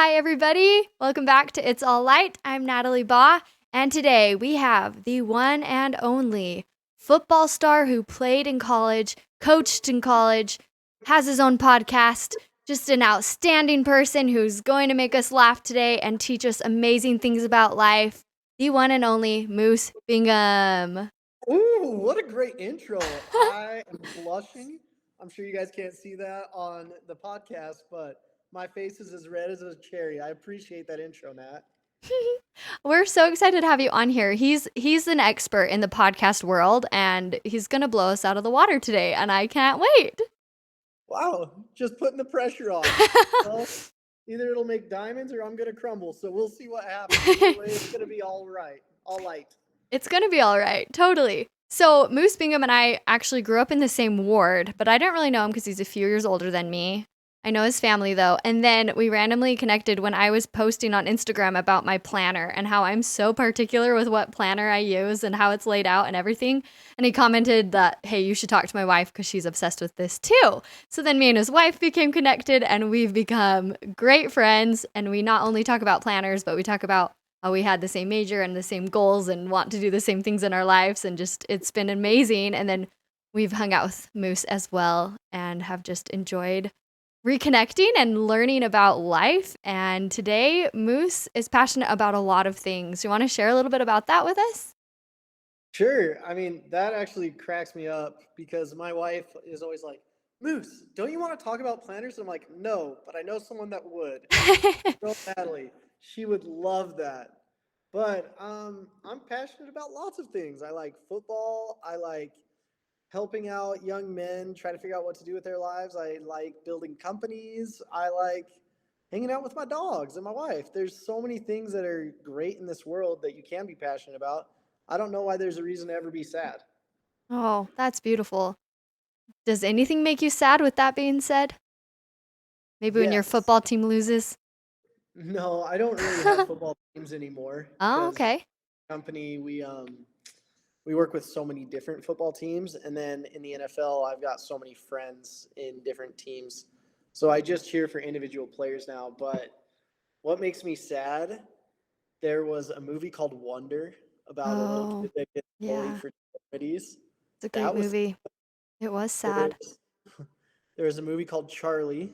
Hi, everybody. Welcome back to It's All Light. I'm Natalie Baugh, and today we have the one and only football star who played in college, coached in college, has his own podcast, just an outstanding person who's going to make us laugh today and teach us amazing things about life, the one and only Moose Bingham. Ooh, what a great intro. I am blushing. I'm sure you guys can't see that on the podcast, but my face is as red as a cherry. I appreciate that intro, Nat. We're so excited to have you on here. He's an expert in the podcast world, and he's going to blow us out of the water today, and I can't wait. Wow, just putting the pressure on. Well, either it'll make diamonds or I'm going to crumble, so we'll see what happens. Either way, it's going to be all right, all light. It's going to be all right. Totally. So Moose Bingham and I actually grew up in the same ward, but I didn't really know him because he's a few years older than me. I know his family though. And then we randomly connected when I was posting on Instagram about my planner and how I'm so particular with what planner I use and how it's laid out and everything. And he commented that, hey, you should talk to my wife because she's obsessed with this too. So then me and his wife became connected and we've become great friends. And we not only talk about planners, but we talk about how we had the same major and the same goals and want to do the same things in our lives. And just, it's been amazing. And then we've hung out with Moose as well and have just enjoyed reconnecting and learning about life. And today, Moose is passionate about a lot of things. You want to share a little bit about that with us? Sure. I mean, that actually cracks me up because my wife is always like, Moose, don't you want to talk about planners? And I'm like, no, but I know someone that would. So Natalie, she would love that. But I'm passionate about lots of things. I like football. I like helping out young men try to figure out what to do with their lives. I like building companies. I like hanging out with my dogs and my wife. There's so many things that are great in this world that you can be passionate about. I don't know why there's a reason to ever be sad. Oh, that's beautiful. Does anything make you sad with that being said? Maybe when your Yes. football team loses? No, I don't really have football teams anymore Oh, because okay. company we work with so many different football teams, and then in the NFL I've got so many friends in different teams. So I just cheer for individual players now, but what makes me sad, there was a movie called Wonder about a little Oh, kid that gets bullied yeah. for deformities. It's a great That was movie. It was there sad. was, there was a movie called Charlie.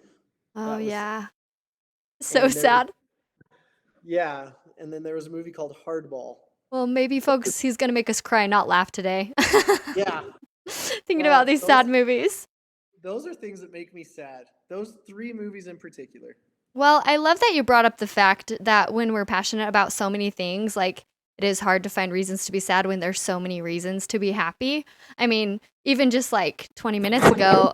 Oh, That was yeah. So and there was sad. yeah, and then there was a movie called Hardball. Well, maybe, folks, he's going to make us cry, not laugh today. Yeah. Thinking about Well, these sad movies. those are things that make me sad. Those three movies in particular. Well, I love that you brought up the fact that when we're passionate about so many things, like it is hard to find reasons to be sad when there's so many reasons to be happy. I mean, even just like 20 minutes ago,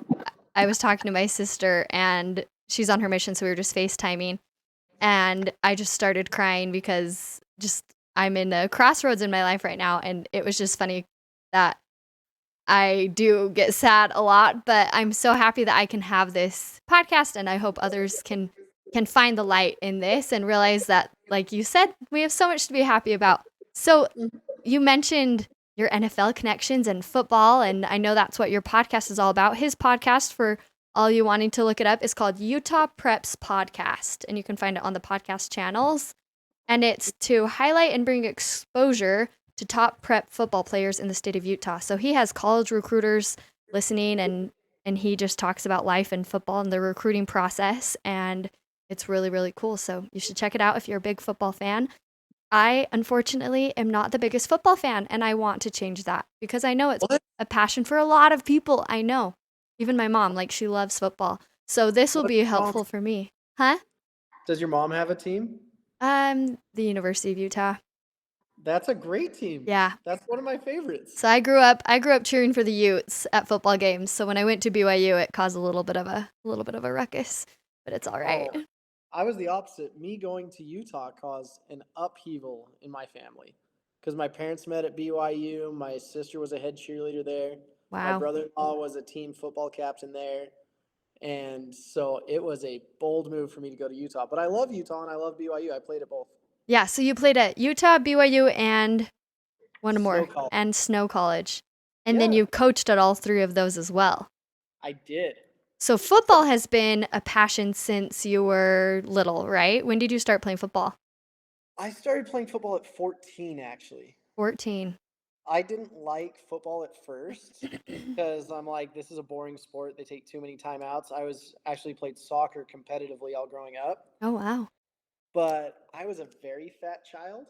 I was talking to my sister and she's on her mission, so we were just FaceTiming. And I just started crying because just I'm in a crossroads in my life right now. And it was just funny that I do get sad a lot, but I'm so happy that I can have this podcast and I hope others can find the light in this and realize that, like you said, we have so much to be happy about. So you mentioned your NFL connections and football, and I know that's what your podcast is all about. His podcast, for all you wanting to look it up, is called Utah Preps Podcast, and you can find it on the podcast channels. And it's to highlight and bring exposure to top prep football players in the state of Utah. So he has college recruiters listening, and he just talks about life and football and the recruiting process, and it's really, really cool. So you should check it out if you're a big football fan. I, unfortunately, am not the biggest football fan, and I want to change that because I know it's What? a passion for a lot of people. I know. Even my mom, like, she loves football. So this will What be mom, helpful for me. Huh? does your mom have a team? The University of Utah. That's a great team. Yeah. That's one of my favorites. So I grew up cheering for the Utes at football games. So when I went to BYU, it caused a little bit of a ruckus, but it's all right. Oh, I was the opposite. Me going to Utah caused an upheaval in my family because my parents met at BYU. My sister was a head cheerleader there. My Wow. brother-in-law was a team football captain there. And so it was a bold move for me to go to Utah. But I love Utah and I love BYU. I played at both. Yeah, so you played at Utah, BYU, and one Snow more, College. and Snow College. And then Yeah, you coached at all three of those as well. I did. So football has been a passion since you were little, right? When did you start playing football? I started playing football at 14, actually. 14. I didn't like football at first because I'm like, this is a boring sport. They take too many timeouts. I was actually played soccer competitively all growing up, Oh, wow. but I was a very fat child.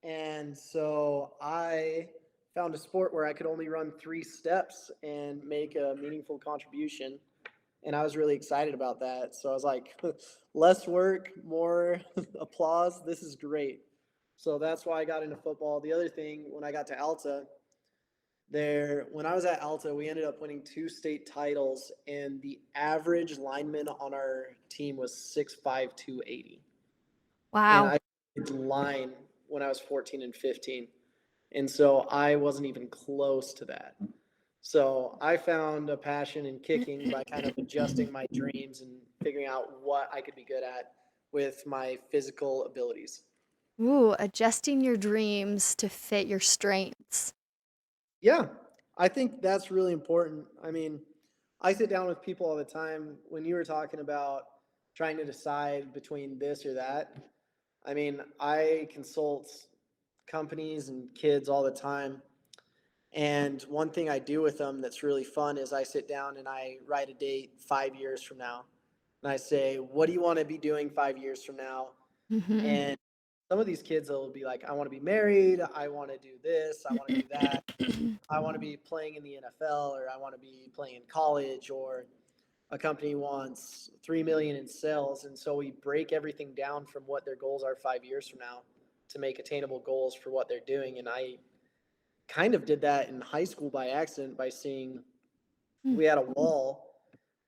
And so I found a sport where I could only run 3 steps and make a meaningful contribution. And I was really excited about that. So I was like, less work, more applause. This is great. So that's why I got into football. The other thing, when I got to Alta, when I was at Alta, we ended up winning 2 state titles, and the average lineman on our team was 6'5", 280. And Wow. I played line when I was 14 and 15. And so I wasn't even close to that. So I found a passion in kicking by kind of adjusting my dreams and figuring out what I could be good at with my physical abilities. Ooh, adjusting your dreams to fit your strengths. Yeah, I think that's really important. I mean, I sit down with people all the time. When you were talking about trying to decide between this or that, I mean, I consult companies and kids all the time. And one thing I do with them that's really fun is I sit down and I write a date 5 years from now. And I say, what do you want to be doing 5 years from now? Mm-hmm. And some of these kids will be like, I want to be married. I want to do this. I want to do that. I want to be playing in the NFL, or I want to be playing in college, or a company wants 3 million in sales. And so we break everything down from what their goals are 5 years from now to make attainable goals for what they're doing. And I kind of did that in high school by accident by seeing we had a wall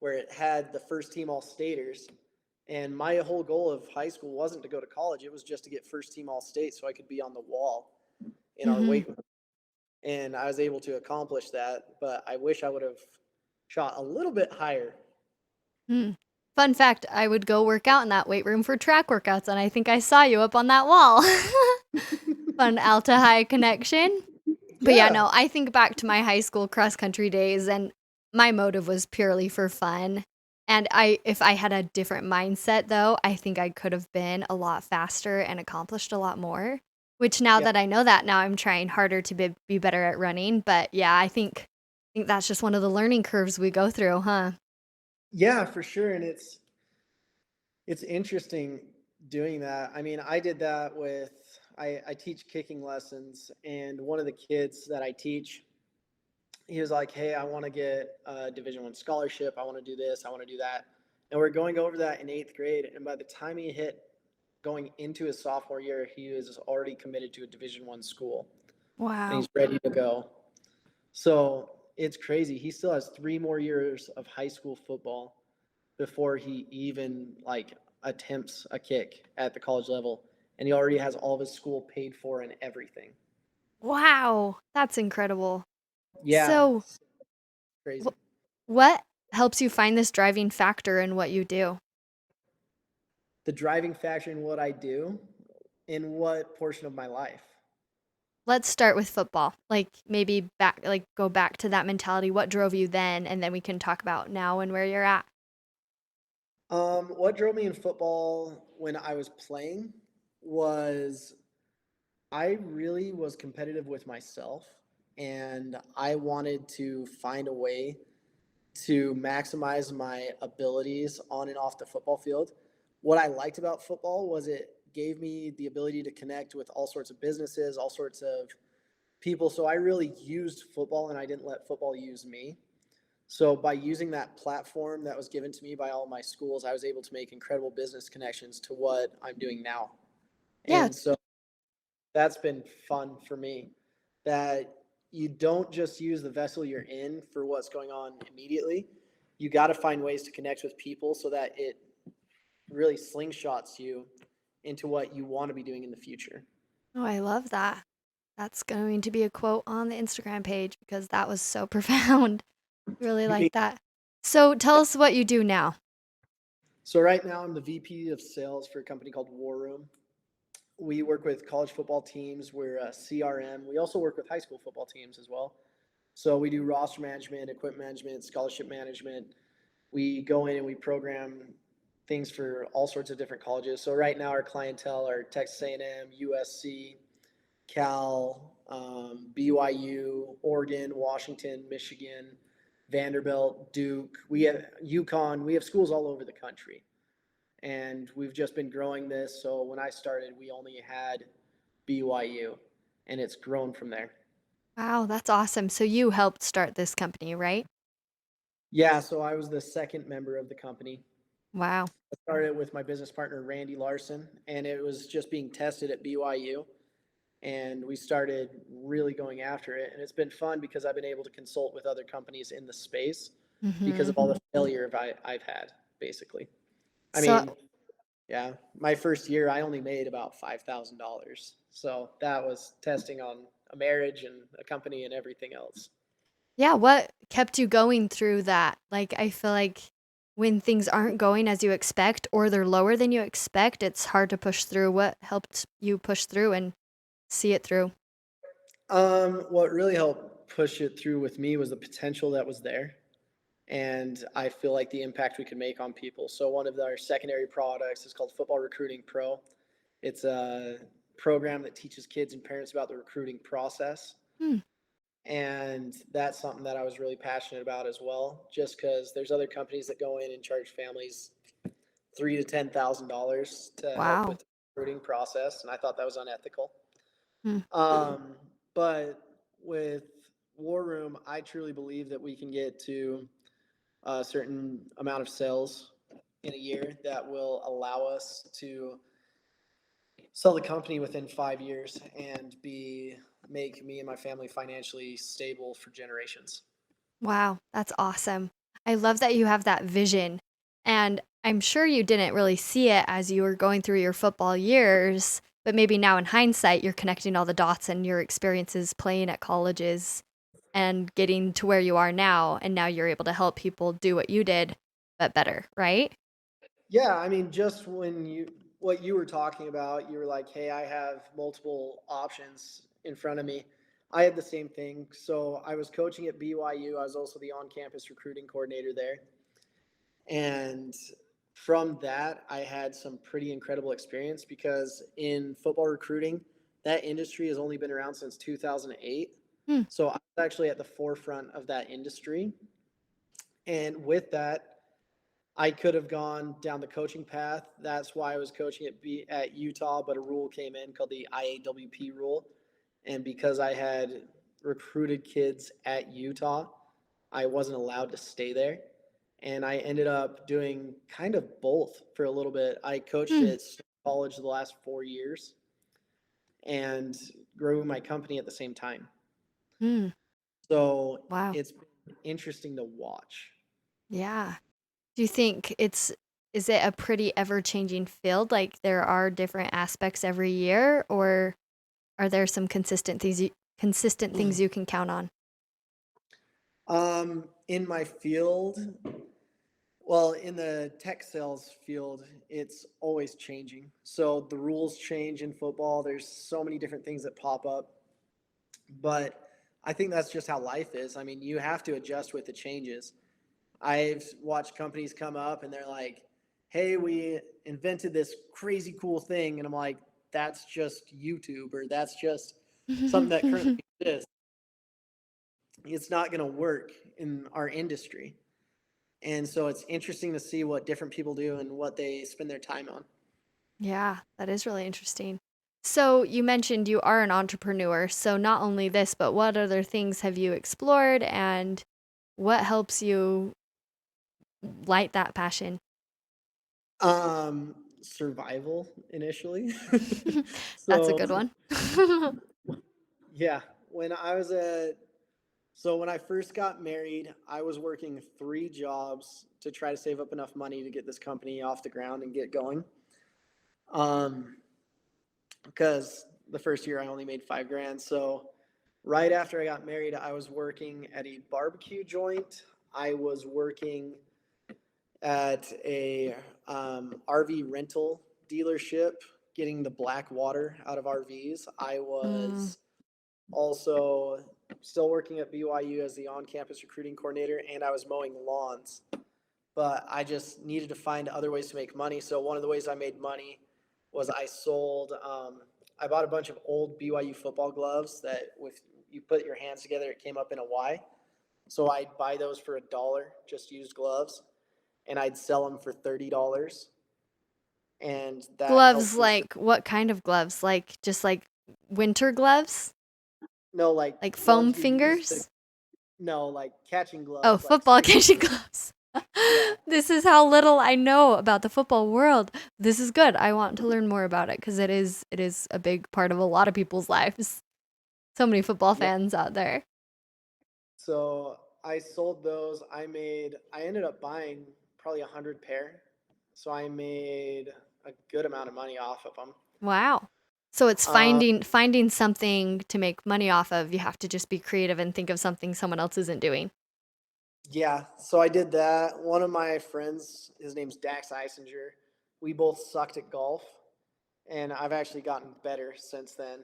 where it had the first team all staters. And my whole goal of high school wasn't to go to college, it was just to get first team all state so I could be on the wall in our Mm-hmm. weight room. And I was able to accomplish that, but I wish I would have shot a little bit higher. Hmm. Fun fact, I would go work out in that weight room for track workouts, and I think I saw you up on that wall. Fun Alta High connection. But yeah, Yeah. no, I think back to my high school cross country days, and my motive was purely for fun. And if I had a different mindset though, I think I could have been a lot faster and accomplished a lot more. Which now Yeah. that I know that, now I'm trying harder to be better at running. But yeah, I think that's just one of the learning curves we go through, huh? Yeah, for sure. And it's interesting doing that. I mean, I did that with I teach kicking lessons, and one of the kids that I teach, he was like, "Hey, I want to get a Division I scholarship. I want to do this. I want to do that." And we're going over that in 8th grade. And by the time he hit going into his sophomore year, he was already committed to a Division I school, and Wow. he's ready to go. So it's crazy. He still has 3 more years of high school football before he even like attempts a kick at the college level, and he already has all of his school paid for and everything. Wow. That's incredible. Yeah, So, crazy. what helps you find this driving factor in what you do? The driving factor in what I do, in what portion of my life. Let's start with football. Like maybe go back to that mentality. What drove you then? And then we can talk about now and where you're at. What drove me in football when I was playing was I really was competitive with myself, and I wanted to find a way to maximize my abilities on and off the football field. What I liked about football was it gave me the ability to connect with all sorts of businesses, all sorts of people. So I really used football, and I didn't let football use me. So by using that platform that was given to me by all my schools, I was able to make incredible business connections to what I'm doing now. Yeah. And so that's been fun for me, that you don't just use the vessel you're in for what's going on immediately. You got to find ways to connect with people so that it really slingshots you into what you want to be doing in the future. Oh, I love that. That's going to be a quote on the Instagram page because that was so profound. Really like that. So tell us what you do now. So right now I'm the VP of sales for a company called War Room. We work with college football teams. We're a CRM. We also work with high school football teams as well. So we do roster management, equipment management, scholarship management. We go in and we program things for all sorts of different colleges. So right now our clientele are Texas A&M, USC, Cal, BYU, Oregon, Washington, Michigan, Vanderbilt, Duke. We have UConn. We have schools all over the country, and we've just been growing this. So when I started, we only had BYU, and it's grown from there. Wow, that's awesome. So you helped start this company, right? Yeah, so I was the second member of the company. Wow. I started with my business partner Randy Larson, and it was just being tested at BYU. And we started really going after it. And it's been fun because I've been able to consult with other companies in the space because Mm-hmm. of all the failure I've had, basically. I So mean, yeah, my first year, I only made about $5,000. So that was testing on a marriage and a company and everything else. yeah, what kept you going through that? Like, I feel like when things aren't going as you expect or they're lower than you expect, it's hard to push through. What helped you push through and see it through? What really helped push it through with me was the potential that was there. And I feel like the impact we could make on people. So one of our secondary products is called Football Recruiting Pro. It's a program that teaches kids and parents about the recruiting process. Hmm. And that's something that I was really passionate about as well, just because there's other companies that go in and charge families $3,000 to $10,000 to help Wow. with the recruiting process, and I thought that was unethical. Hmm. Um, but with War Room, I truly believe that we can get to a certain amount of sales in a year that will allow us to sell the company within 5 years and be make me and my family financially stable for generations. Wow, that's awesome. I love that you have that vision. And I'm sure you didn't really see it as you were going through your football years, but maybe now in hindsight, you're connecting all the dots and your experiences playing at colleges and getting to where you are now. And now you're able to help people do what you did, but better, right? Yeah, I mean, just when you what you were talking about, you were like, "Hey, I have multiple options in front of me." I had the same thing. So I was coaching at BYU. I was also the on-campus recruiting coordinator there. And from that, I had some pretty incredible experience because in football recruiting, that industry has only been around since 2008. Hmm. So I was actually at the forefront of that industry. And with that, I could have gone down the coaching path. That's why I was coaching at Utah, but a rule came in called the IAWP rule. And because I had recruited kids at Utah, I wasn't allowed to stay there. And I ended up doing kind of both for a little bit. I coached Hmm. at college the last 4 years and grew my company at the same time. Hmm. So Wow. it's been interesting to watch. Yeah. Do you think is it a pretty ever-changing field? Like there are different aspects every year, or are there some consistent things you can count on? In my field, well, in the tech sales field, it's always changing. So the rules change in football. There's so many different things that pop up. But I think that's just how life is. I mean, you have to adjust with the changes. I've watched companies come up and they're like, hey, we invented this crazy cool thing. And I'm like, that's just YouTube or that's just something that currently exists. It's not going to work in our industry. And so it's interesting to see what different people do and what they spend their time on. Yeah, that is really interesting. So you mentioned you are an entrepreneur. So not only this, but what other things have you explored and what helps you light that passion? Survival initially. That's a So good one. yeah, when I was at when I first got married, I was working 3 jobs to try to save up enough money to get this company off the ground and get going. Um, because the first year I only made 5 grand. So right after I got married, I was working at a barbecue joint. I was working at a RV rental dealership, getting the black water out of RVs. I Mm, was also still working at BYU as the on campus recruiting coordinator, and I was mowing lawns. but I just needed to find other ways to make money. So one of the ways I made money was I bought a bunch of old BYU football gloves that with you put your hands together, it came up in a Y. So I'd buy those for $1, just used gloves, and I'd sell them for $30. And that Gloves, helped me. like what kind of gloves? Like just like winter gloves? No, like Like foam gloves you use to, fingers? no, like catching Oh, gloves, like football stick. catching gloves. Yeah. This is how little I know about the football world. This is good. I want to learn more about it because it is a big part of a lot of people's lives. So many football Yeah. fans out there. So I sold those. I ended up buying probably 100 pair. So I made a good amount of money off of them. Wow. So it's Uh, finding something to make money off of. You have to just be creative and think of something someone else isn't doing. yeah. So I did that. One of my friends, his name's Dax Eisinger. We both sucked at golf, and I've actually gotten better since then.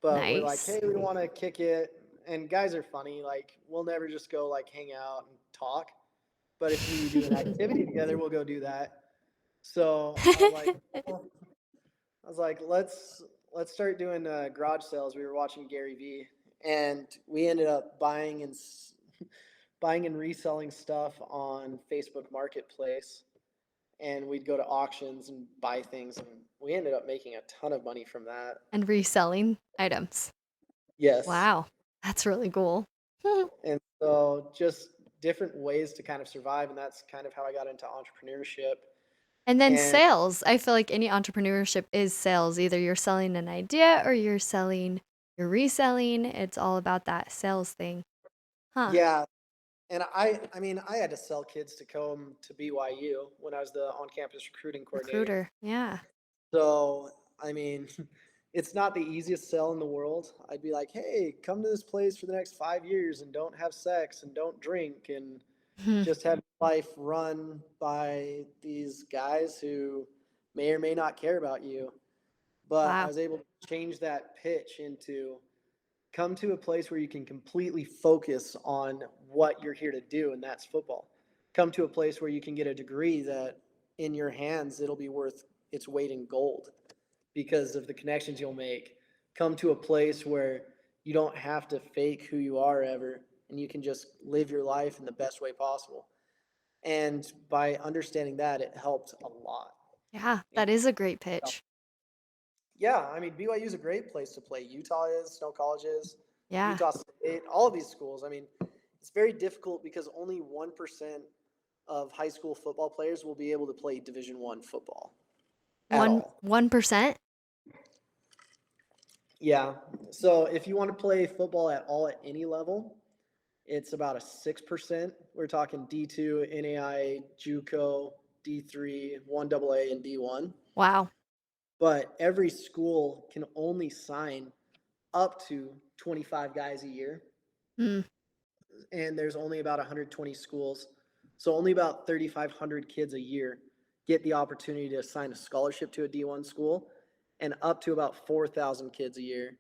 But we're like, Nice. hey, we want to kick it. And guys are funny. Like, we'll never just go like hang out and talk. But if we do an activity together, we'll go do that. So I was like, let's start doing garage sales. We were watching Gary Vee, and we ended up buying and reselling stuff on Facebook Marketplace. And we'd go to auctions and buy things, and we ended up making a ton of money from that. And reselling items. Yes, Wow. That's really cool. and so just different ways to kind of survive, and that's kind of how I got into entrepreneurship. And then And sales. I feel like any entrepreneurship is sales. Either you're selling an idea or you're reselling. It's all about that sales thing. Huh. yeah, and I mean, I had to sell kids to come to BYU when I was the on-campus recruiting coordinator. Recruiter. Yeah. So, I mean, it's not the easiest sell in the world. I'd be like, hey, come to this place for the next 5 years and don't have sex and don't drink and just have life run by these guys who may or may not care about you. But I Wow. was able to change that pitch into come to a place where you can completely focus on what you're here to do, and that's football. Come to a place where you can get a degree that in your hands it'll be worth its weight in gold because of the connections you'll make. Come to a place where you don't have to fake who you are ever, and you can just live your life in the best way possible. And by understanding that, it helped a lot. Yeah. And That is a great pitch. yeah, I mean, BYU is a great place to play. Utah is, Snow College is, Yeah. Utah State, all of these schools. I mean, it's very difficult because only 1% of high school football players will be able to play Division I football at One all. 1%? Yeah. So if you want to play football at all at any level, it's about a 6%. We're talking D2, NAI, JUCO, D3, 1AA, and D1. Wow. But every school can only sign up to 25 guys a year, Mm. and there's only about 120 schools. So only about 3,500 kids a year get the opportunity to sign a scholarship to a D1 school, and up to about 4,000 kids a year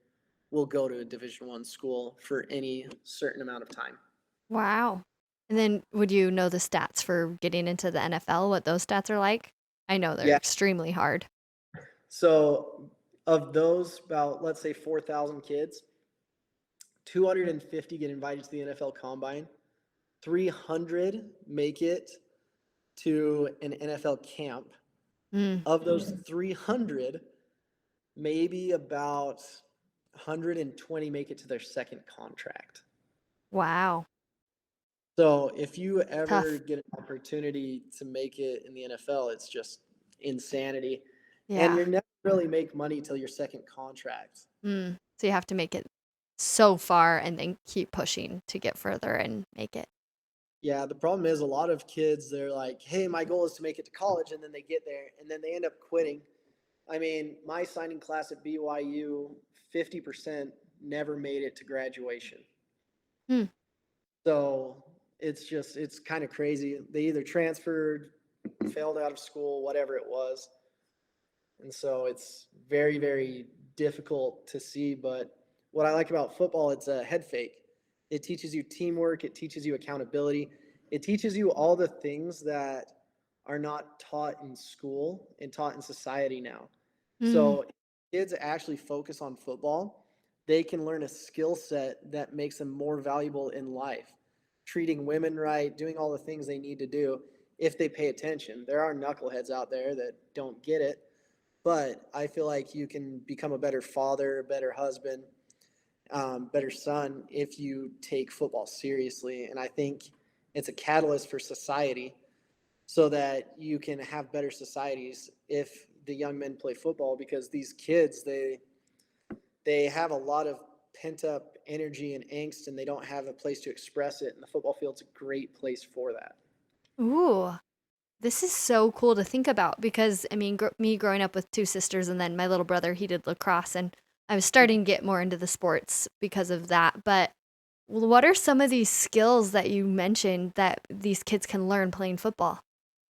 will go to a Division I school for any certain amount of time. Wow. And then would you know the stats for getting into the NFL, what those stats are like? I know they're Yeah. extremely hard. So of those, about let's say 4,000 kids, 250 get invited to the NFL Combine. 300 make it to an NFL camp. Mm. Of those 300, maybe about 120 make it to their second contract. Wow. So if you ever Tough. get an opportunity to make it in the NFL, it's just insanity. And Yeah. you're never really make money till your second contract. Mm. So you have to make it so far and then keep pushing to get further and make it. Yeah, the problem is a lot of kids, they're like, hey, my goal is to make it to college. And then they get there and then they end up quitting. I mean, my signing class at BYU, 50% never made it to graduation. Hmm. So it's kind of crazy. They either transferred, failed out of school, whatever it was. And so it's very, very difficult to see. But what I like about football, it's a head fake. It teaches you teamwork, it teaches you accountability, it teaches you all the things that are not taught in school and taught in society now. Mm. So kids actually focus on football, they can learn a skill set that makes them more valuable in life. Treating women right, doing all the things they need to do if they pay attention. There are knuckleheads out there that don't get it, but I feel like you can become a better father, a better husband, better son if you take football seriously. And I think it's a catalyst for society so that you can have better societies if the young men play football, because these kids they have a lot of pent up energy and angst and they don't have a place to express it, and the football field's a great place for that. Ooh, this is so cool to think about because I mean, me growing up with two sisters and then my little brother, he did lacrosse, and I was starting to get more into the sports because of that. But what are some of these skills that you mentioned that these kids can learn playing football?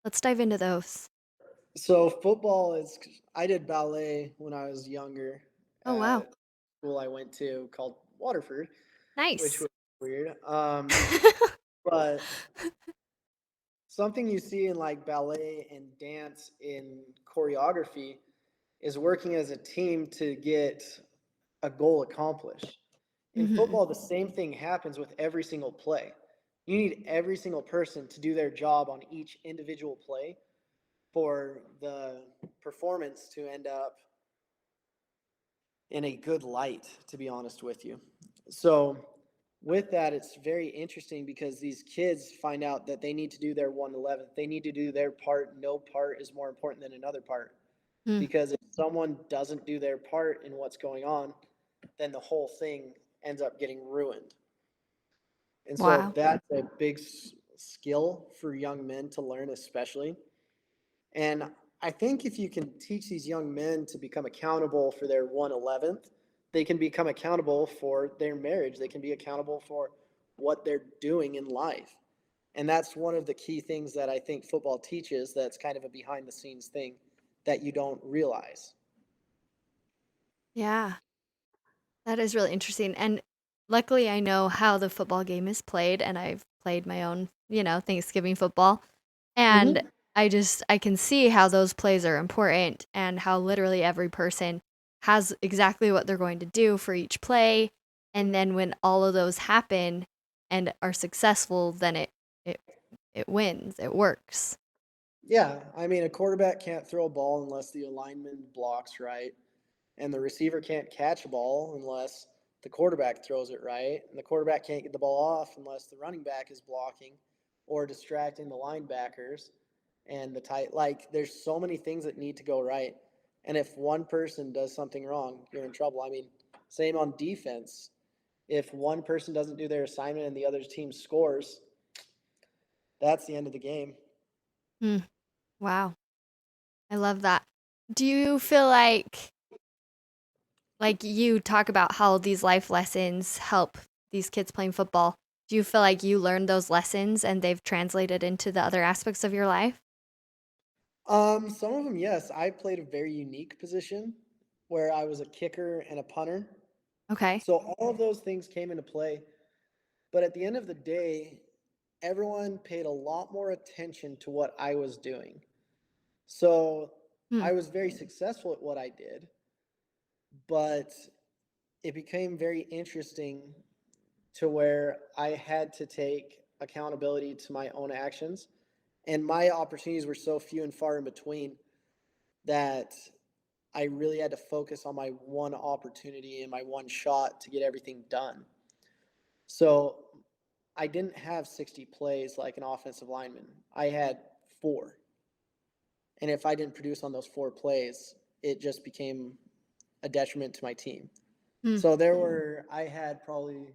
Let's dive into those. So football is, I did ballet when I was younger Oh, wow. at school I went to called Waterford, which Nice. was weird. But something you see in like ballet and dance in choreography is working as a team to get a goal accomplished. In Hmm. football, the same thing happens with every single play. You need every single person to do their job on each individual play for the performance to end up in a good light, to be honest with you. So, with that, it's very interesting because these kids find out that they need to do their 111th. They need to do their part. No part is more important than another part. Mm. Because if someone doesn't do their part in what's going on, then the whole thing ends up getting ruined. And so Wow. that's a big skill for young men to learn, especially. And I think if you can teach these young men to become accountable for their 111th, they can become accountable for their marriage. They can be accountable for what they're doing in life. And that's one of the key things that I think football teaches, that's kind of a behind the scenes thing that you don't realize. Yeah. That is really interesting. And luckily, I know how the football game is played, and I've played my own, Thanksgiving football. And Mm-hmm. I can see how those plays are important and how literally every person has exactly what they're going to do for each play. And then when all of those happen and are successful, then it, it wins, it works. Yeah, I mean, a quarterback can't throw a ball unless the alignment blocks right, and the receiver can't catch a ball unless the quarterback throws it right, and the quarterback can't get the ball off unless the running back is blocking or distracting the linebackers and the tight. Like, there's so many things that need to go right, and if one person does something wrong, you're in trouble. I mean, same on defense. If one person doesn't do their assignment and the other team scores, that's the end of the game. Hmm. Wow. I love that. Do you feel like you talk about how these life lessons help these kids playing football? Do you feel like you learned those lessons and they've translated into the other aspects of your life? Some of them, yes. I played a very unique position where I was a kicker and a punter. Okay. So all of those things came into play. But at the end of the day, everyone paid a lot more attention to what I was doing. So Hmm. I was very successful at what I did, but it became very interesting to where I had to take accountability to my own actions. And my opportunities were so few and far in between that I really had to focus on my one opportunity and my one shot to get everything done. So I didn't have 60 plays like an offensive lineman. I had four. And if I didn't produce on those four plays, it just became a detriment to my team. Hmm. So I had probably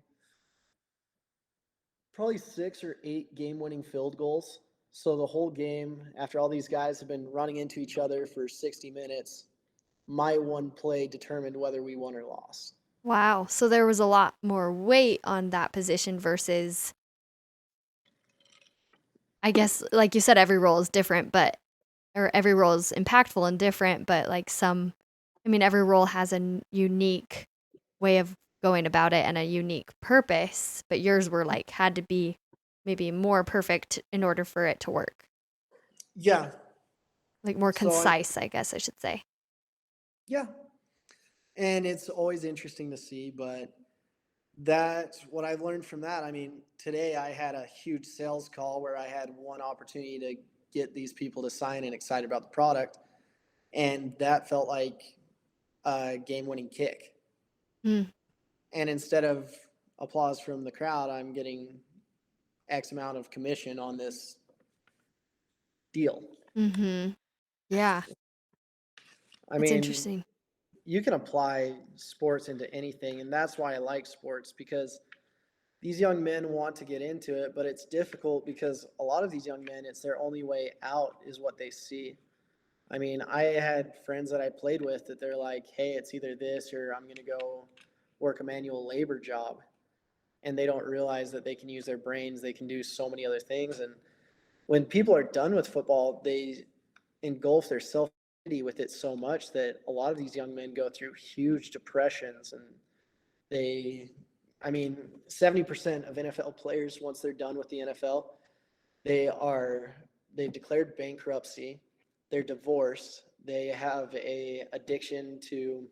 6 or 8 game-winning field goals. So the whole game, after all these guys have been running into each other for 60 minutes, my one play determined whether we won or lost. Wow. So there was a lot more weight on that position versus, I guess, like you said, every role is different, but, or every role is impactful and different, but like I mean, every role has a unique way of going about it and a unique purpose, but yours were like, had to be maybe more perfect in order for it to work. Yeah. Like more So I concise, I guess I should say. yeah, and it's always interesting to see, but that's what I've learned from that. I mean, today I had a huge sales call where I had one opportunity to get these people to sign and excited about the product, and that felt like a game-winning kick. Mm, And instead of applause from the crowd, I'm getting X amount of commission on this deal. mm-hmm. Yeah, I it's mean, interesting. you can apply sports into anything, and that's why I like sports, because these young men want to get into it, but it's difficult because a lot of these young men, it's their only way out is what they see. I mean, I had friends that I played with that they're like, hey, it's either this or I'm going to go work a manual labor job. And they don't realize that they can use their brains, they can do so many other things. And when people are done with football, they engulf their self identity with it so much that a lot of these young men go through huge depressions, and they, I mean, 70% of NFL players, once they're done with the NFL, they are, they've declared bankruptcy, they're divorced, they have a addiction to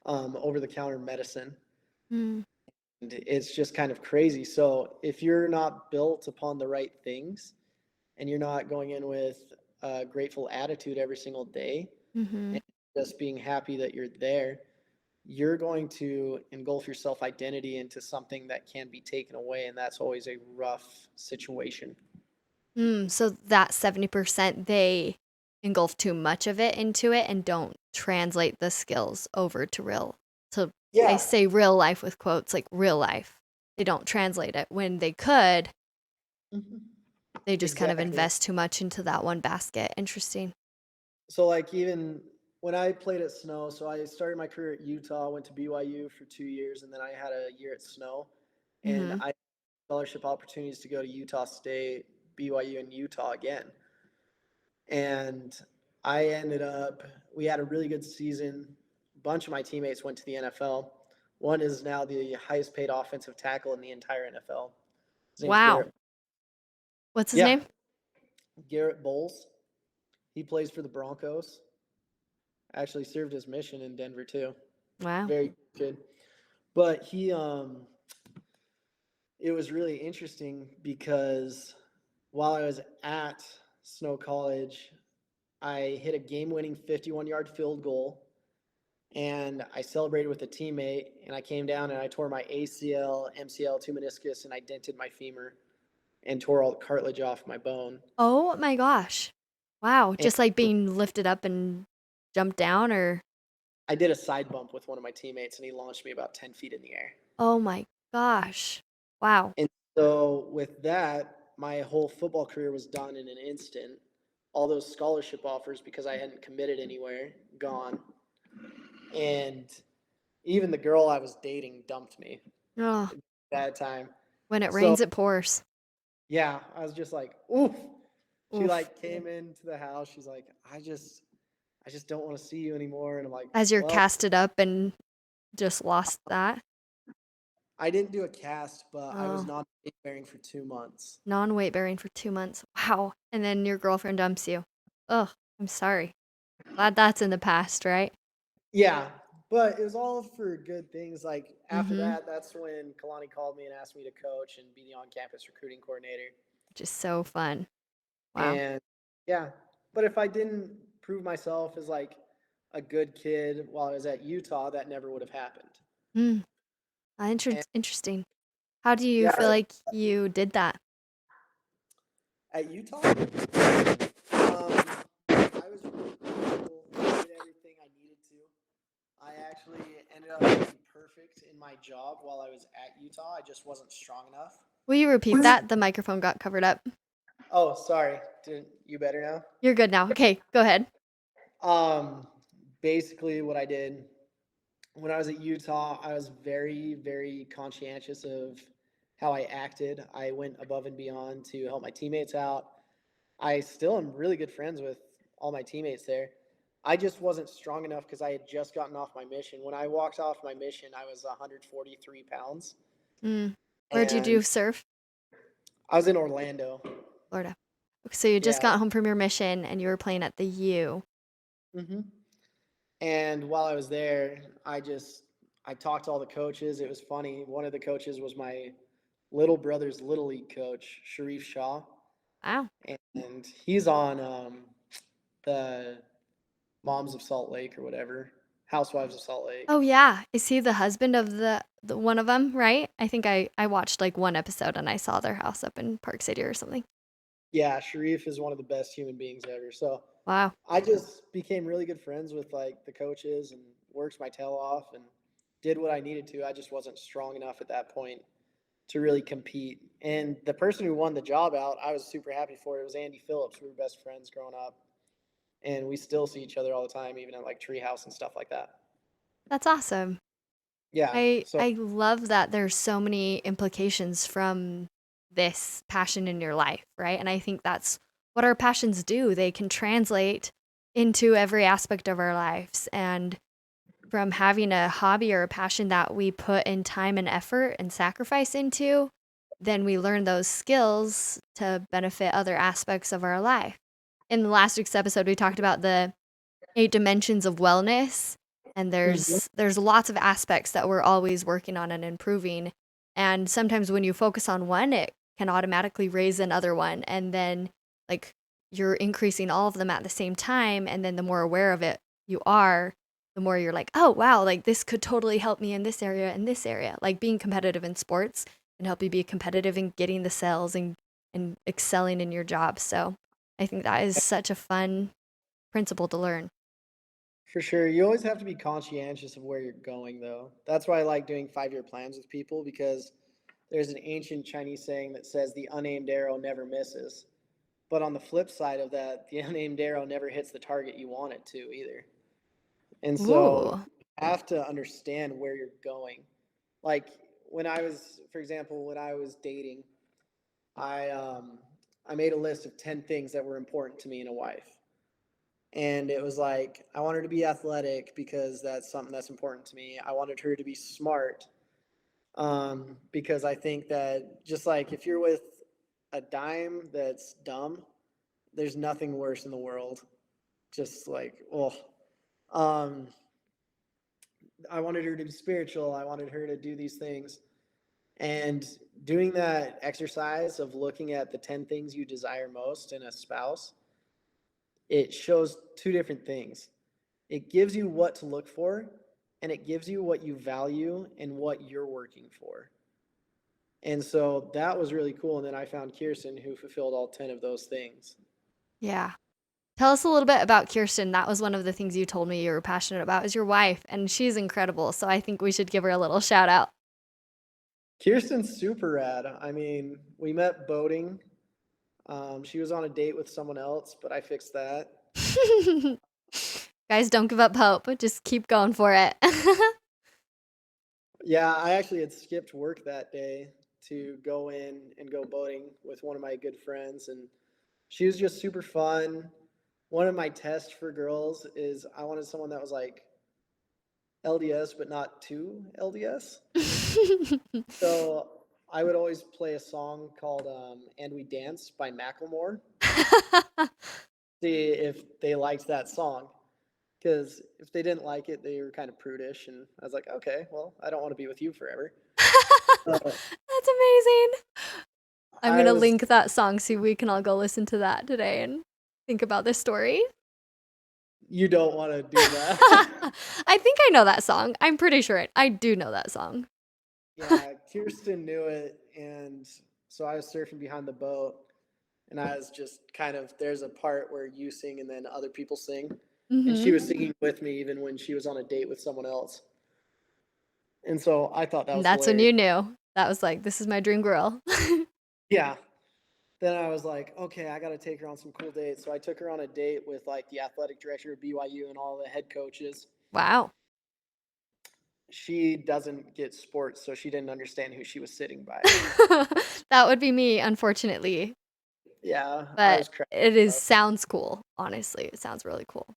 over-the-counter medicine. Mm, And it's just kind of crazy. So if you're not built upon the right things and you're not going in with a grateful attitude every single day mm-hmm. and just being happy that you're there, you're going to engulf your self identity into something that can be taken away. And that's always a rough situation. So that 70%, they engulf too much of it into it and don't translate the skills over to real. So I Yeah. say real life with quotes, like real life. They don't translate it when they could. Mhm. They just kind of Exactly. invest too much into that one basket. Interesting. So, like, even when I played at Snow, so I started my career at Utah, went to BYU for 2 years, and then I had a year at Snow. And Mm-hmm. I had scholarship opportunities to go to Utah State, BYU, and Utah again. And I ended up, we had a really good season. A bunch of my teammates went to the NFL. One is now the highest paid offensive tackle in the entire NFL. His name's Wow. Garrett. What's his Yeah, name? Garrett Bowles. He plays for the Broncos. Actually served his mission in Denver too. Wow. Very good. But it was really interesting because while I was at Snow College, I hit a game-winning 51-yard field goal, and I celebrated with a teammate, and I came down and I tore my ACL, MCL, two meniscus, and I dented my femur and tore all the cartilage off my bone. Oh my gosh. Wow. And Just like being lifted up and jumped down, or I did a side bump with one of my teammates, and he launched me about 10 feet in the air. oh my gosh. Wow. And so with that, my whole football career was done in an instant. All those scholarship offers, because I hadn't committed anywhere, gone. And even the girl I was dating dumped me Oh, at that time. when it So rains, it pours. yeah, I was just like, oof. She Oof. like came into the house. She's like, I just don't want to see you anymore. And I'm like, As you're well, casted up and just lost that. I didn't do a cast, but I was Oh, not bearing for 2 months. non-weight bearing for 2 months. Wow. And then your girlfriend dumps you. Ugh, I'm sorry. Glad that's in the past, right? Yeah, but it was all for good things. Like after Mm-hmm. that, that's when Kalani called me and asked me to coach and be the on-campus recruiting coordinator. Just so fun. Wow. And yeah, but if I didn't prove myself as like a good kid while I was at Utah, that never would have happened. Mm, And interesting. How do you feel yeah, like you did that? at Utah, I was really cool. I did everything I needed to. I actually ended up being perfect in my job while I was at Utah. I just wasn't strong enough. Will you repeat that? The microphone got covered up. Oh, sorry. Didn't you better now? You're good now. Okay, go ahead. Um, basically, what I did when I was at Utah, I was very, very conscientious of how I acted. I went above and beyond to help my teammates out. I still am really good friends with all my teammates there. I just wasn't strong enough because I had just gotten off my mission. When I walked off my mission, I was 143 pounds, Mm. Where'd you and do surf? I was in Orlando. Florida. So you just Yeah. got home from your mission and you were playing at the U. hmm And while I was there, I talked to all the coaches. It was funny. One of the coaches was my little brother's little league coach, Sharif Shaw, Wow. and he's on the Moms of Salt Lake or whatever, Housewives of Salt Lake. Oh yeah. Is he the husband of the one of them, right? I think I watched like one episode and I saw their house up in Park City or something. Yeah, Sharif is one of the best human beings ever. So Wow. I just became really good friends with like the coaches and worked my tail off and did what I needed to. I just wasn't strong enough at that point to really compete. And the person who won the job out, I was super happy for. It was Andy Phillips. We were best friends growing up, and we still see each other all the time, even at like treehouse and stuff like that. That's awesome. Yeah. So I love that there's so many implications from this passion in your life, right? And I think that's what our passions do. They can translate into every aspect of our lives. And from having a hobby or a passion that we put in time and effort and sacrifice into, then we learn those skills to benefit other aspects of our life. In the last week's episode, we talked about the 8 dimensions of wellness, and Mhm. there's lots of aspects that we're always working on and improving. And sometimes when you focus on one, it can automatically raise another one, and then like you're increasing all of them at the same time, and then the more aware of it you are, the more you're like, oh wow, like this could totally help me in this area and this area. Like being competitive in sports can help you be competitive in getting the sales and excelling in your job. So I think that is such a fun principle to learn. For sure. You always have to be conscientious of where you're going, though. That's why I like doing 5 year plans with people because there's an ancient Chinese saying that says the unaimed arrow never misses. But on the flip side of that, the unaimed arrow never hits the target you want it to either. And so Ooh. you have to understand where you're going. Like when I was, for example, when I was dating, I um, I made a list of 10 things that were important to me in a wife. And it was like I wanted her to be athletic because that's something that's important to me. I wanted her to be smart because I think that just like if you're with a dime that's dumb, there's nothing worse in the world. Just like, oh, um, I wanted her to be spiritual. I wanted her to do these things. And doing that exercise of looking at the 10 things you desire most in a spouse, it shows two different things. It gives you what to look for, and it gives you what you value and what you're working for. And so that was really cool. And then I found Kirsten who fulfilled all 10 of those things. Yeah. Tell us a little bit about Kirsten. That was one of the things you told me you were passionate about is your wife, and she's incredible. So I think we should give her a little shout out. Kirsten's super rad. I mean, we met boating. She was on a date with someone else, but I fixed that. Guys, don't give up hope. Just keep going for it. Yeah, I actually had skipped work that day to go in and go boating with one of my good friends, and she was just super fun. One of my tests for girls is I wanted someone that was like LDS, but not too LDS. So I would always play a song called "And We Dance" by Macklemore. See if they liked that song. Because if they didn't like it, they were kind of prudish, and I was like, okay, well, I don't want to be with you forever. So That's amazing. I'm going I to was, link that song so we can all go listen to that today and think about this story. you don't want to do that. I think I know that song. I'm pretty sure I do know that song. Yeah, Kirsten knew it, and so I was surfing behind the boat, and I was just kind of there's a part where you sing and then other people sing, and she Mm-hmm. was singing with me even when she was on a date with someone else, and so I thought that And was that's when hilarious. you knew. That was like, this is my dream girl. Yeah. Then I was like, okay, I got to take her on some cool dates. So I took her on a date with like the athletic director of BYU and all the head coaches. Wow. She doesn't get sports, so she didn't understand who she was sitting by. That would be me, unfortunately. Yeah, I But was cracking it is up. sounds cool. Honestly, it sounds really cool.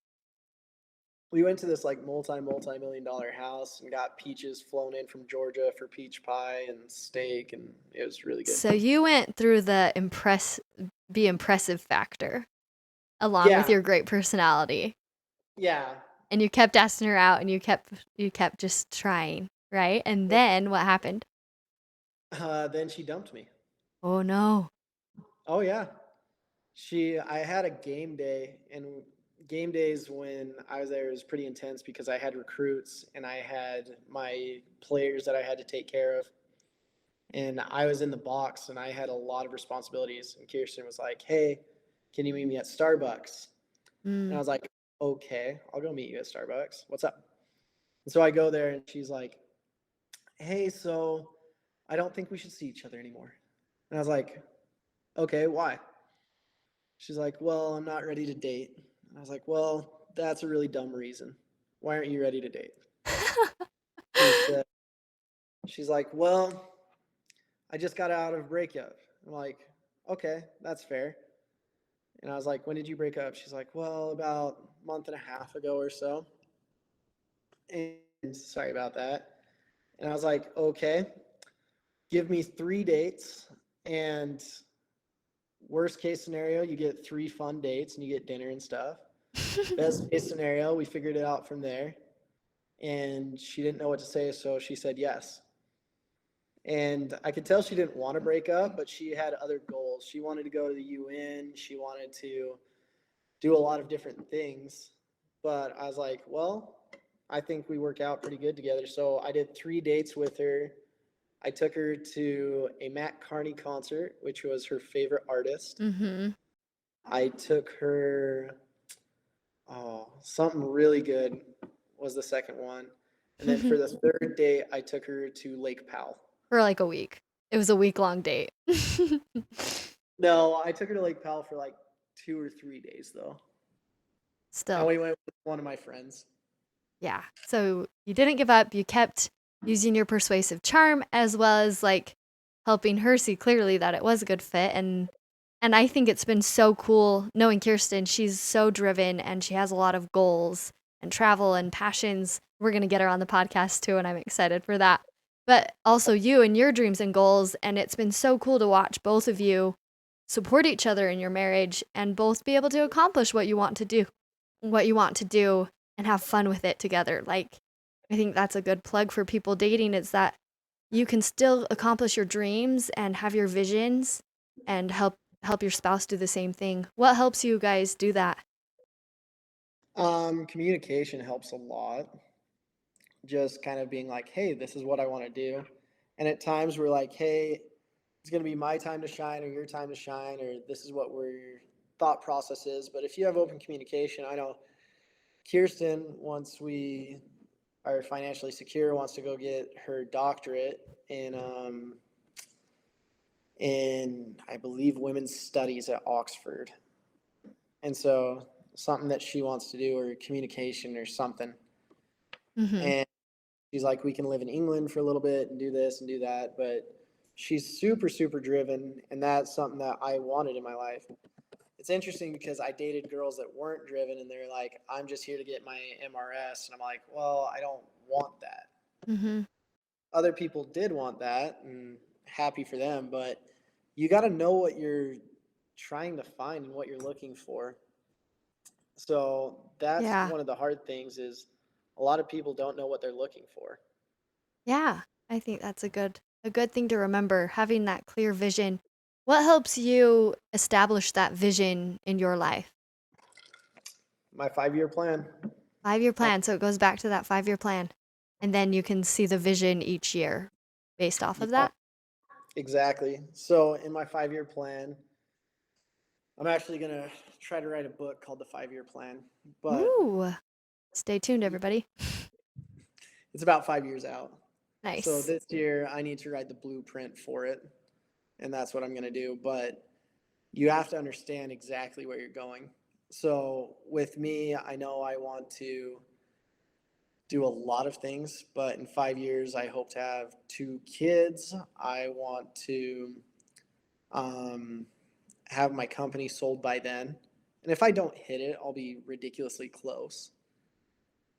We went to this like multi-million-dollar house and got peaches flown in from Georgia for peach pie and steak, and it was really good. So you went through the be impressive factor along with Yeah, your great personality. yeah. And you kept asking her out and you kept just trying, right? And then what happened? Then she dumped me. Oh no. Oh yeah. I had a game day, and game days when I was there was pretty intense because I had recruits and I had my players that I had to take care of. And I was in the box and I had a lot of responsibilities. And Kirsten was like, "Hey, can you meet me at Starbucks?" And I Mm. was like, "Okay, I'll go meet you at Starbucks. What's up?" And so I go there and she's like, "Hey, so I don't think we should see each other anymore." And I was like, "Okay, why?" She's like, "Well, I'm not ready to date." And I was like, "Well, that's a really dumb reason. Why aren't you ready to date?" She said, she's like, "Well, I just got out of a breakup." I'm like, "Okay, that's fair." And I was like, "When did you break up?" She's like, "Well, about a month and a half ago or so." And sorry about that. And I was like, "Okay, give me 3 dates. And worst case scenario, you get 3 fun dates and you get dinner and stuff. Best case scenario, we figured it out from there." And she didn't know what to say, so she said yes. And I could tell she didn't want to break up, but she had other goals. She wanted to go to the UN, she wanted to do a lot of different things. But I was like, well, I think we work out pretty good together. So I did 3 dates with her. I took her to a Matt Carney concert, which was her favorite artist. Mm-hmm. I took her, something really good was the second one. And then for the third date, I took her to Lake Powell. For like a week. It was a week-long date. No, I took her to Lake Powell for like 2 or 3 days though. And Still. we went with one of my friends. Yeah. So you didn't give up. You kept using your persuasive charm as well as like helping her see clearly that it was a good fit. And I think it's been so cool knowing Kirsten. She's so driven and she has a lot of goals and travel and passions. We're going to get her on the podcast too, and I'm excited for that. But also you and your dreams and goals. And it's been so cool to watch both of you support each other in your marriage and both be able to accomplish what you want to do and have fun with it together. Like, I think that's a good plug for people dating is that you can still accomplish your dreams and have your visions and help your spouse do the same thing. What helps you guys do that? Communication helps a lot. Just kind of being like, hey, this is what I want to do. And at times we're like, hey, it's going to be my time to shine or your time to shine, or this is what our thought process is. But if you have open communication, I know Kirsten, once we are financially secure, wants to go get her doctorate in I believe women's studies at Oxford. And so something that she wants to do or communication or something. Mm-hmm. And she's like, we can live in England for a little bit and do this and do that. But she's super, super driven. And that's something that I wanted in my life. It's interesting because I dated girls that weren't driven and they're like, I'm just here to get my MRS. And I'm like, well, I don't want that. Mm-hmm. Other people did want that and happy for them. But you got to know what you're trying to find and what you're looking for. So that's Yeah. one of the hard things is a lot of people don't know what they're looking for. Yeah. I think that's a good thing to remember, having that clear vision. What helps you establish that vision in your life? My 5 year plan. 5-year I, plan. So it goes back to that 5-year plan. And then you can see the vision each year based off of yeah, that. exactly. So in my 5 year plan, I'm actually gonna try to write a book called the 5 year plan, but Ooh. Stay tuned, everybody. it's about 5 years out. So Nice. this year I need to write the blueprint for it, and that's what I'm gonna do. But you have to understand exactly where you're going. So with me, I know I want to do a lot of things, but in 5 years, I hope to have 2 kids. I want to um, have my company sold by then. And if I don't hit it, I'll be ridiculously close.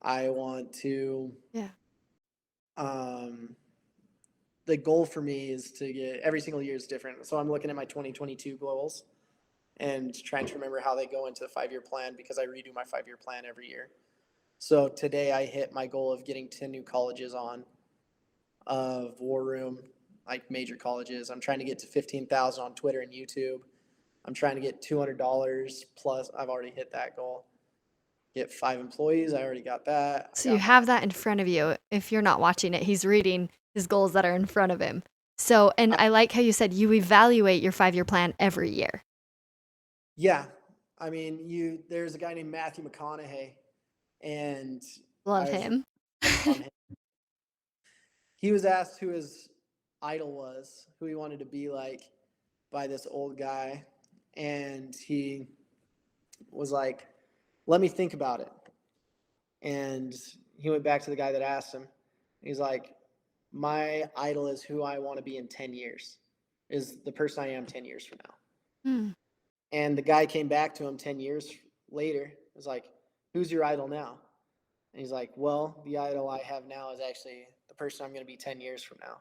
I want to, Yeah. um, the goal for me is to get every single year is different. So I'm looking at my 2022 goals. and trying to remember how they go into the 5-year plan because I redo my 5-year plan every year. So today I hit my goal of getting 10 new colleges on of War Room, like major colleges. I'm trying to get to 15,000 on Twitter and YouTube. I'm trying to get $200 plus. I've already hit that goal. Get 5 employees. I already got that. So you have that in front of you. If you're not watching it, he's reading his goals that are in front of him. So, and I like how you said you evaluate your 5-year plan every year. Yeah. I mean, there's a guy named Matthew McConaughey, and Love him. He was asked who his idol was, who he wanted to be like by this old guy. And he was like, let me think about it. And he went back to the guy that asked him. He's like, my idol is who I want to be in 10 years, is the person I am 10 years from now. Hmm. And the guy came back to him 10 years later. Was like, who's your idol now? And he's like, well, the idol I have now is actually the person I'm going to be 10 years from now.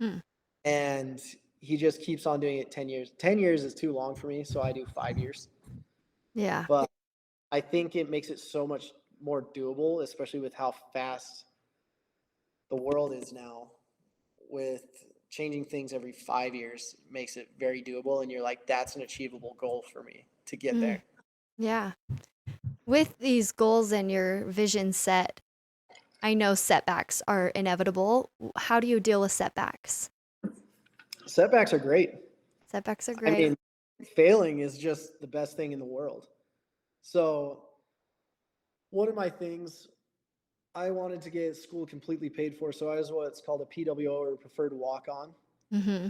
Hmm. And he just keeps on doing it 10 years. 10 years is too long for me, so I do 5 years. Yeah. But I think it makes it so much more doable, especially with how fast the world is now. With changing things every 5 years makes it very doable, and you're like, that's an achievable goal for me to get there. Yeah. With these goals and your vision set, I know setbacks are inevitable. How do you deal with setbacks? Setbacks are great. Setbacks are great. I mean, failing is just the best thing in the world. So one of my things, I wanted to get school completely paid for, so I was what's called a PWO, or preferred walk-on. Mm-hmm.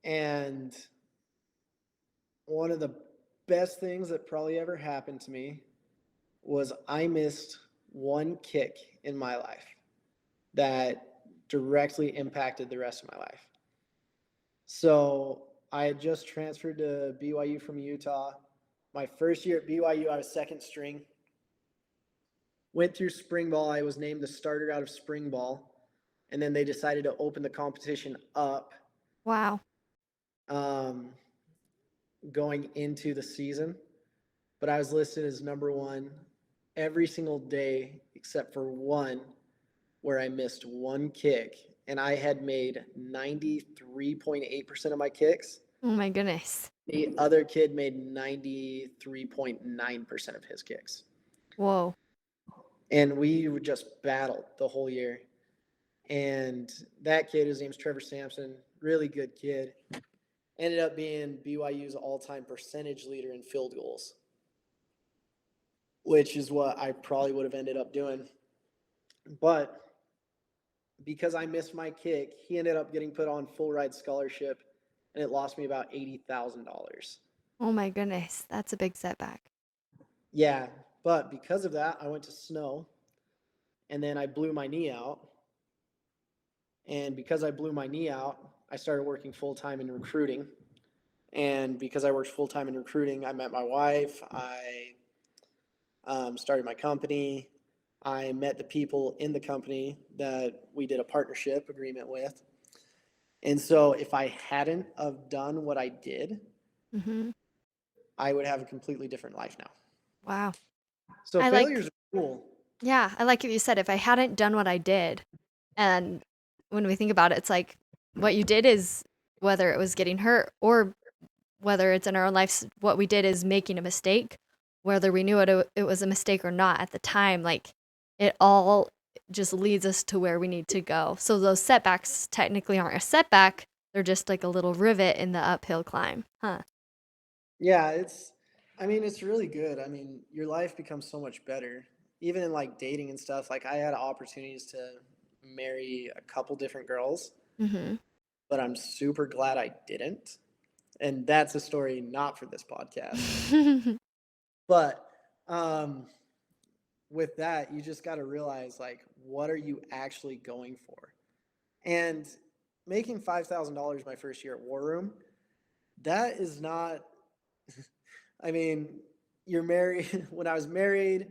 And one of the best things that probably ever happened to me was I missed one kick in my life that directly impacted the rest of my life. So I had just transferred to BYU from Utah. My first year at BYU, I was second string. Went through spring ball. I was named the starter out of spring ball. And then they decided to open the competition up. Wow. Going into the season. But I was listed as number 1 every single day except for one where I missed one kick. And I had made 93.8% of my kicks. Oh my goodness. The other kid made 93.9% of his kicks. Whoa. And we would just battle the whole year. And that kid, his name's Trevor Sampson, really good kid, ended up being BYU's all-time percentage leader in field goals, which is what I probably would have ended up doing. But because I missed my kick, he ended up getting put on full ride scholarship, and it lost me about $80,000. Oh my goodness. That's a big setback. Yeah, but because of that, I went to snow, and then I blew my knee out. And because I blew my knee out, I started working full-time in recruiting. And because I worked full-time in recruiting, I met my wife. I started my company. I met the people in the company that we did a partnership agreement with. And so if I hadn't have done what I did, I would have a completely different life now. Wow. So failures are cool. Yeah, I like what you said. If I hadn't done what I did, and when we think about it, it's like what you did is, whether it was getting hurt or whether it's in our own lives, what we did is making a mistake, whether we knew it was a mistake or not at the time, like it all just leads us to where we need to go. So those setbacks technically aren't a setback. They're just like a little rivet in the uphill climb. Huh? Yeah, it's really good. I mean, your life becomes so much better. Even in like dating and stuff, like I had opportunities to marry a couple different girls, but I'm super glad I didn't. And that's a story not for this podcast. But with that, you just got to realize, like, what are you actually going for? And making $5,000 my first year at War Room, that is not, I mean, you're married. When I was married,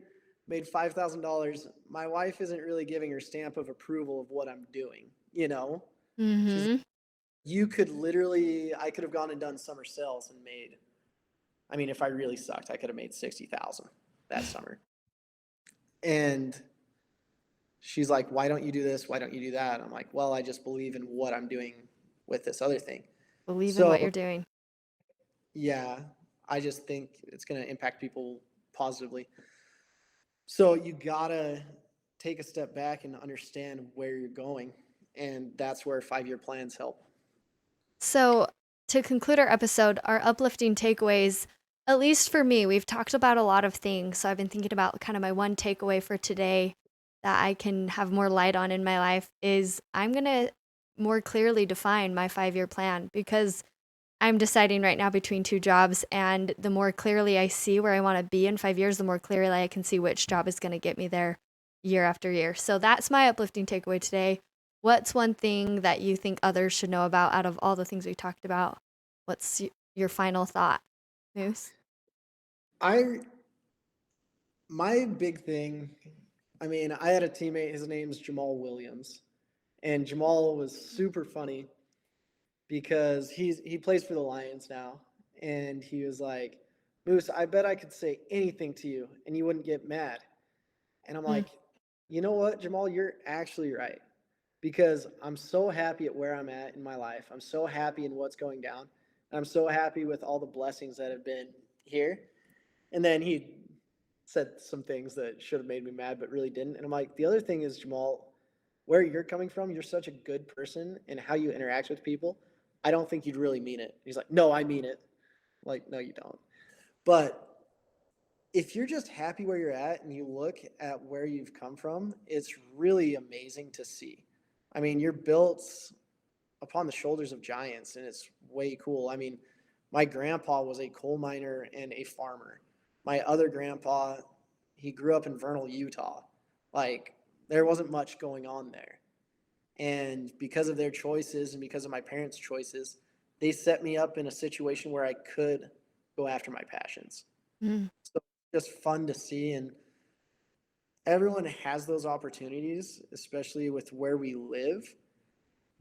made $5,000. My wife isn't really giving her stamp of approval of what I'm doing, you know? You could literally, I could have gone and done summer sales and made I mean, if I really sucked, I could have made 60,000 that summer. And she's like, why don't you do this? Why don't you do that? I'm like, well, I just believe in what I'm doing with this other thing. Believe in So what you're doing. yeah, I just think it's going to impact people positively. So you gotta take a step back and understand where you're going. And that's where 5 year plans help. So, to conclude our episode, our uplifting takeaways, at least for me, we've talked about a lot of things. So, I've been thinking about kind of my one takeaway for today that I can have more light on in my life is I'm going to more clearly define my 5 year plan because I'm deciding right now between two jobs. And the more clearly I see where I want to be in 5 years, the more clearly I can see which job is going to get me there year after year. So that's my uplifting takeaway today. What's one thing that you think others should know about out of all the things we talked about? What's your final thought, Moose? I my big thing, I mean, I had a teammate, his name's Jamal Williams. And Jamal was super funny because he plays for the Lions now. And he was like, Moose, I bet I could say anything to you and you wouldn't get mad. And I'm Mm, like, you know what, Jamal, you're actually right. Because I'm so happy at where I'm at in my life. I'm so happy in what's going down. I'm so happy with all the blessings that have been here. And then he said some things that should have made me mad, but really didn't. And I'm like, the other thing is, Jamal, where you're coming from, you're such a good person and how you interact with people. I don't think you'd really mean it. He's like, no, I mean it. I'm like, no, you don't. But if you're just happy where you're at and you look at where you've come from, it's really amazing to see. I mean, you're built upon the shoulders of giants, and it's way cool. I mean, my grandpa was a coal miner and a farmer. My other grandpa, he grew up in Vernal, Utah. Like, there wasn't much going on there. And because of their choices and because of my parents' choices, they set me up in a situation where I could go after my passions. mm. So it's just fun to see. And everyone has those opportunities, especially with where we live,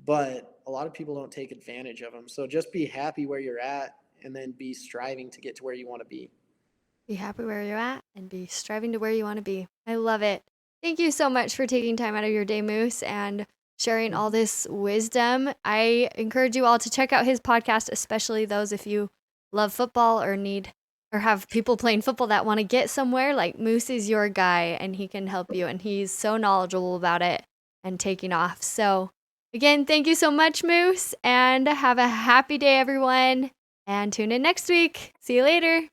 but a lot of people don't take advantage of them. So just be happy where you're at and then be striving to get to where you want to be. Be happy where you're at and be striving to where you want to be. I love it. Thank you so much for taking time out of your day, Moose, and sharing all this wisdom. I encourage you all to check out his podcast, especially those if you love football or need or have people playing football that want to get somewhere. Like Moose is your guy and he can help you, and he's so knowledgeable about it and taking off. So, again, thank you so much, Moose, and have a happy day, everyone. And tune in next week. See you later.